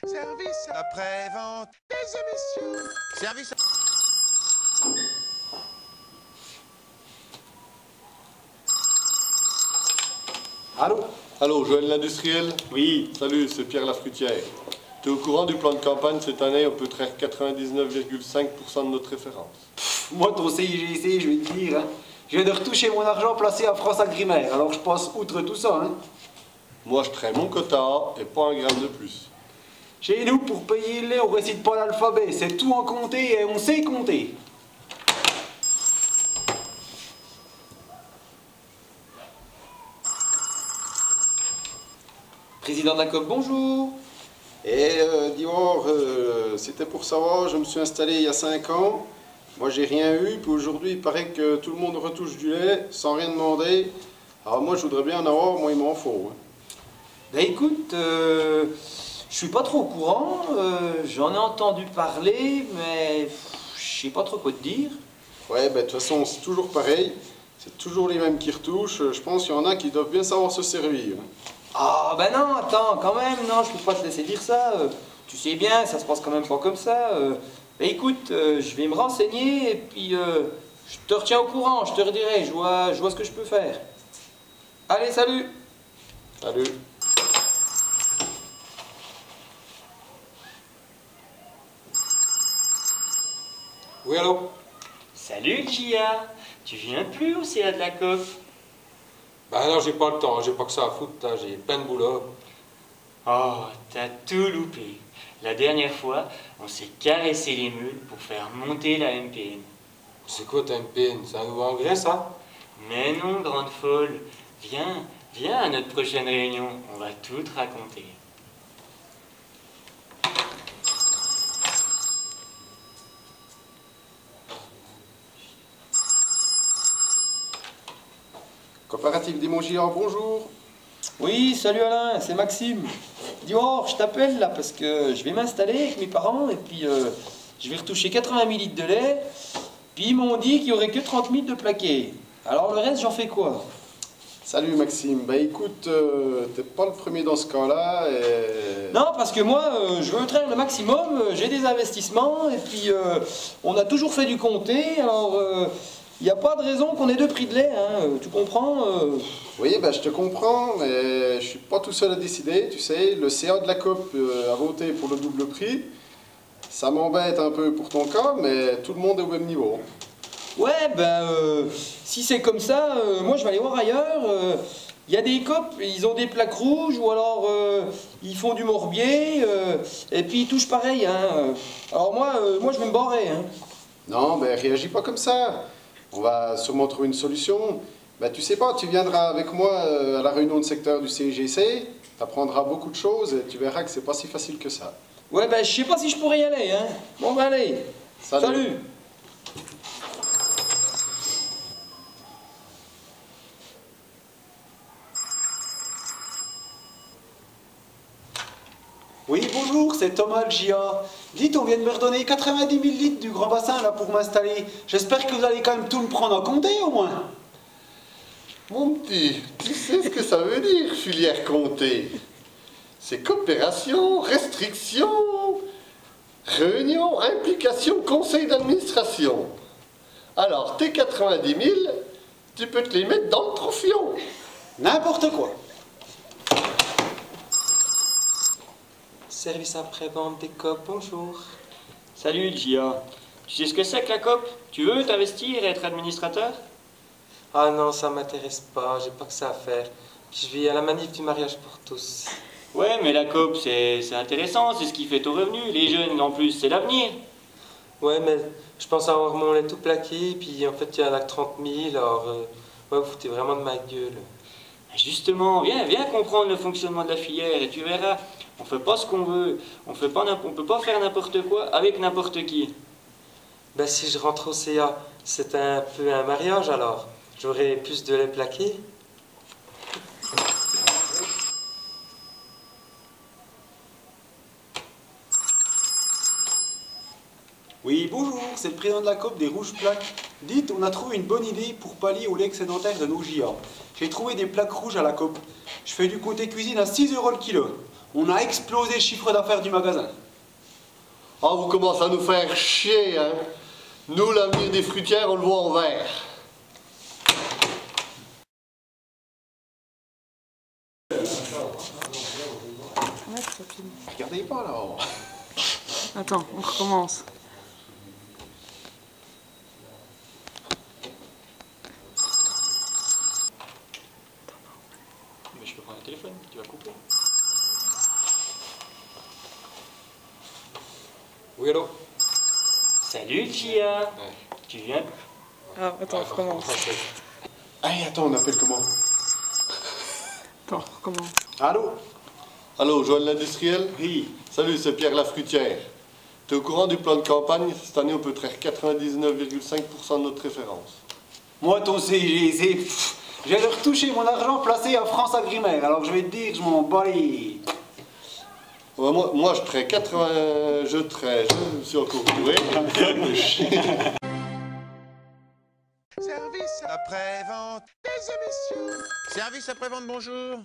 Service après-vente des émissions. Service. Allô? Allô, Joël l'industriel? Oui. Salut, c'est Pierre Lafrutière. Tu es au courant du plan de campagne cette année? On peut traire 99,5% de notre référence. Moi, ton CIGC, je vais te dire, hein, je viens de retoucher mon argent placé à France Agrimaire, alors je passe outre tout ça. Hein. Moi, je traire mon quota et pas un gramme de plus. Chez nous, pour payer le lait, on récite pas l'alphabet, c'est tout en compter et on sait compter. Président de la COP, bonjour. Dior, c'était pour savoir, je me suis installé il y a 5 ans. Moi, j'ai rien eu, puis aujourd'hui, il paraît que tout le monde retouche du lait sans rien demander. Alors moi, je voudrais bien en avoir, moi, il m'en faut. Hein. Ben écoute, je suis pas trop au courant, j'en ai entendu parler, mais je sais pas trop quoi te dire. Ouais, ben de toute façon, c'est toujours pareil. C'est toujours les mêmes qui retouchent. Je pense qu'il y en a qui doivent bien savoir se servir. Hein. Ah ben non, attends, quand même, non, je peux pas te laisser dire ça. Tu sais bien, ça se passe quand même pas comme ça. Ben écoute, je vais me renseigner et puis je te retiens au courant, je te redirai, je vois ce que je peux faire. Allez, salut! Salut. Oui, allô? Salut Gia, tu viens plus au CA de la COP? Ben non, j'ai pas le temps, j'ai pas que ça à foutre, là, j'ai plein de boulot. Oh, t'as tout loupé. La dernière fois, on s'est caressé les mules pour faire monter la MPN. C'est quoi ta MPN? C'est un nouveau engrais, ça? Mais non, grande folle, viens à notre prochaine réunion, on va tout te raconter. Coopérative des Montgillards, bonjour. Oui, salut Alain, c'est Maxime. Dis-moi, je t'appelle là parce que je vais m'installer avec mes parents et puis je vais retoucher 80 000 litres de lait. Puis ils m'ont dit qu'il n'y aurait que 30 000 de plaqués. Alors le reste, j'en fais quoi? Salut Maxime. Ben écoute, t'es pas le premier dans ce cas-là. Et... Non, parce que moi, je veux traire le maximum, j'ai des investissements et puis on a toujours fait du comté. Alors il n'y a pas de raison qu'on ait deux prix de lait, hein, tu comprends? Oui, ben, je te comprends, mais je suis pas tout seul à décider, tu sais. Le CA de la COP a voté pour le double prix. Ça m'embête un peu pour ton cas, mais tout le monde est au même niveau. Ouais, ben, si c'est comme ça, moi je vais aller voir ailleurs. Il y a des COP, ils ont des plaques rouges, ou alors ils font du morbier, et puis ils touchent pareil. Hein. Alors moi je vais me barrer. Hein. Non, mais réagis pas comme ça. On va sûrement trouver une solution. Ben, tu sais pas, tu viendras avec moi à la réunion de secteur du CIGC, tu apprendras beaucoup de choses et tu verras que c'est pas si facile que ça. Ouais, ben je sais pas si je pourrais y aller. Hein. Bon, ben allez. Salut. Oui, bonjour, c'est Thomas le GIA. Dites, on vient de me redonner 90 000 litres du grand bassin là pour m'installer. J'espère que vous allez quand même tout me prendre en compte au moins. Mon petit, tu sais ce que ça veut dire, filière comptée? C'est coopération, restriction, réunion, implication, conseil d'administration. Alors, tes 90 000, tu peux te les mettre dans le trofion. N'importe quoi. Service après-vente des COP, bonjour. Salut Gia, tu sais ce que c'est que la COP? Tu veux t'investir et être administrateur? Ah non, ça m'intéresse pas, j'ai pas que ça à faire. Puis je vais à la manif du mariage pour tous. Ouais, mais la COP c'est intéressant, c'est ce qui fait ton revenu. Les jeunes en plus, c'est l'avenir. Ouais, mais je pense avoir mon lait tout plaqué, puis en fait il y en a que 30 000, alors ouais, vous foutez vraiment de ma gueule. Justement, viens comprendre le fonctionnement de la filière et tu verras, on fait pas ce qu'on veut, on peut pas faire n'importe quoi avec n'importe qui. Ben si je rentre au CA, c'est un peu un mariage alors. J'aurai plus de lait plaqué. Oui, bonjour, c'est le président de la COP des Rouges Plaques. Dites, on a trouvé une bonne idée pour pallier au lait excédentaire de nos GIA. J'ai trouvé des plaques rouges à la COP. Je fais du côté cuisine à 6 € le kilo. On a explosé le chiffre d'affaires du magasin. Ah, vous commencez à nous faire chier, hein. Nous, l'avenir des fruitières, on le voit en vert. Regardez pas là. Attends, on recommence. Mais je peux prendre le téléphone, tu vas couper. Oui, allô? Salut Chia. Tu viens? Ah, attends, on recommence. Hey, attends, on appelle comment? Attends, on recommence. Allô? Allô, Joël l'industriel? Oui. Salut, c'est Pierre la fruitière. T'es au courant du plan de campagne? Cette année, on peut traire 99,5% de notre référence. Moi, ton CGC, j'ai retouché mon argent placé à France Agrimaire, alors je vais te dire que je m'en bats les... Ouais, moi, je traite 80... Je me suis encore couré. Service après-vente, mesdames et messieurs. Service après-vente, bonjour.